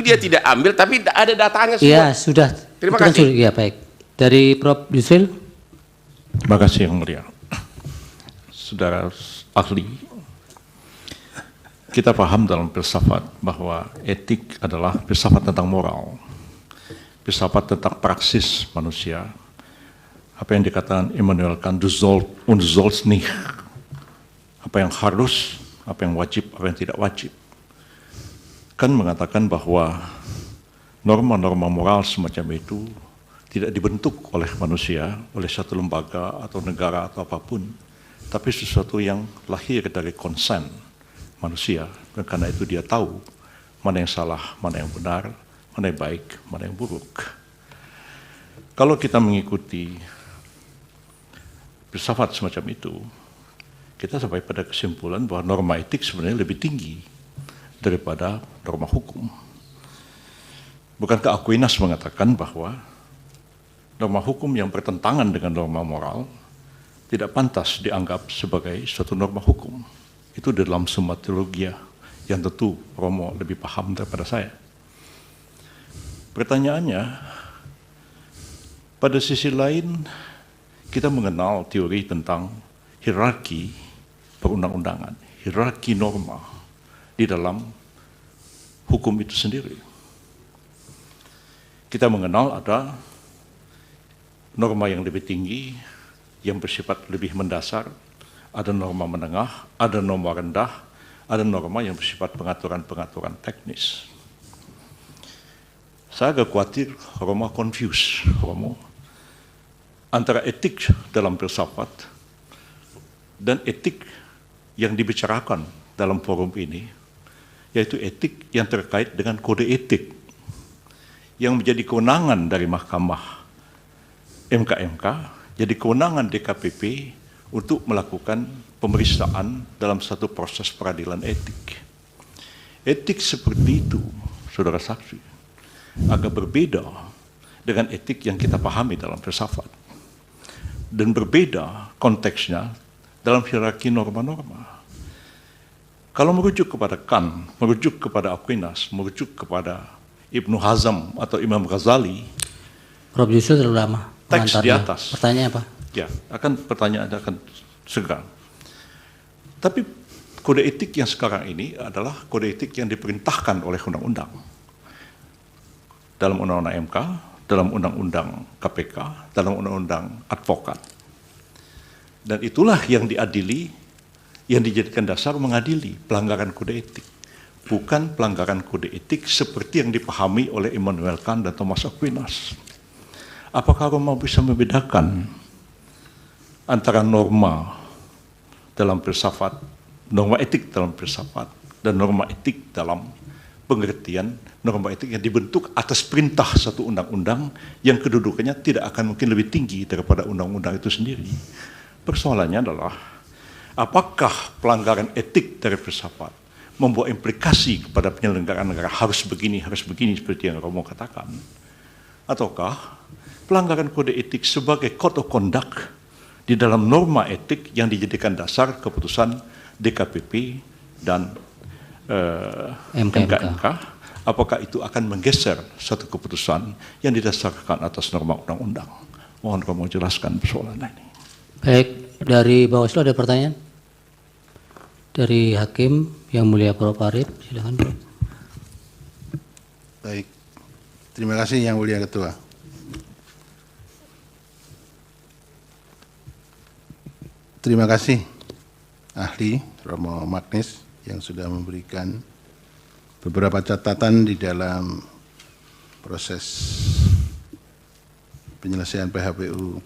dia tidak ambil, tapi ada datanya semua. Iya, sudah. Terima kasih. Ya, baik. Dari Prof. Yusril. Terima kasih Yang Mulia. Saudara ahli, kita paham dalam filsafat bahwa etik adalah filsafat tentang moral, filsafat tentang praksis manusia. Apa yang dikatakan Immanuel Kant, du sollst nicht, apa yang harus, apa yang wajib, apa yang tidak wajib. Kan mengatakan bahwa norma-norma moral semacam itu tidak dibentuk oleh manusia, oleh satu lembaga atau negara atau apapun, tapi sesuatu yang lahir dari konsen manusia, dan karena itu dia tahu mana yang salah, mana yang benar, mana yang baik, mana yang buruk. Kalau kita mengikuti filsafat semacam itu, kita sampai pada kesimpulan bahwa norma etik sebenarnya lebih tinggi daripada norma hukum. Bukankah Aquinas mengatakan bahwa norma hukum yang bertentangan dengan norma moral tidak pantas dianggap sebagai suatu norma hukum? Itu dalam Summa Theologia yang tentu Romo lebih paham daripada saya. Pertanyaannya, pada sisi lain kita mengenal teori tentang hierarki perundang-undangan, hierarki norma di dalam hukum itu sendiri. Kita mengenal ada norma yang lebih tinggi, yang bersifat lebih mendasar, ada norma menengah, ada norma rendah, ada norma yang bersifat pengaturan-pengaturan teknis. Saya agak khawatir Romo confuse, Romo, antara etik dalam filsafat dan etik yang dibicarakan dalam forum ini, yaitu etik yang terkait dengan kode etik yang menjadi kewenangan dari Mahkamah MK, jadi kewenangan DKPP untuk melakukan pemeriksaan dalam satu proses peradilan etik. Etik seperti itu, saudara saksi, agak berbeda dengan etik yang kita pahami dalam filsafat, dan berbeda konteksnya dalam hierarki norma-norma. Kalau merujuk kepada Kant, merujuk kepada Aquinas, merujuk kepada Ibnu Hazm atau Imam Ghazali, Prof. Yusril terlalu lama. teks di atas. Pertanyaan apa? Ya, pertanyaan akan segera. Tapi kode etik yang sekarang ini adalah kode etik yang diperintahkan oleh undang-undang. Dalam undang-undang MK, dalam undang-undang KPK, dalam undang-undang advokat. Dan itulah yang diadili, yang dijadikan dasar mengadili pelanggaran kode etik. Bukan pelanggaran kode etik seperti yang dipahami oleh Immanuel Kant dan Thomas Aquinas. Apakah Romo bisa membedakan antara norma dalam filsafat, norma etik dalam filsafat, dan norma etik dalam pengertian norma etik yang dibentuk atas perintah satu undang-undang yang kedudukannya tidak akan mungkin lebih tinggi daripada undang-undang itu sendiri? Persoalannya adalah, apakah pelanggaran etik dari filsafat membawa implikasi kepada penyelenggaraan negara harus begini seperti yang Romo katakan? Ataukah pelanggaran kode etik sebagai code of conduct di dalam norma etik yang dijadikan dasar keputusan DKPP dan MK, apakah itu akan menggeser satu keputusan yang didasarkan atas norma undang-undang? Mohon Romo jelaskan persoalan ini. Baik, dari Bawaslu ada pertanyaan? Dari Hakim Yang Mulia Prof. Arief, silakan. Baik, terima kasih Yang Mulia Ketua. Terima kasih ahli Romo Magnis yang sudah memberikan beberapa catatan di dalam proses penyelesaian PHPU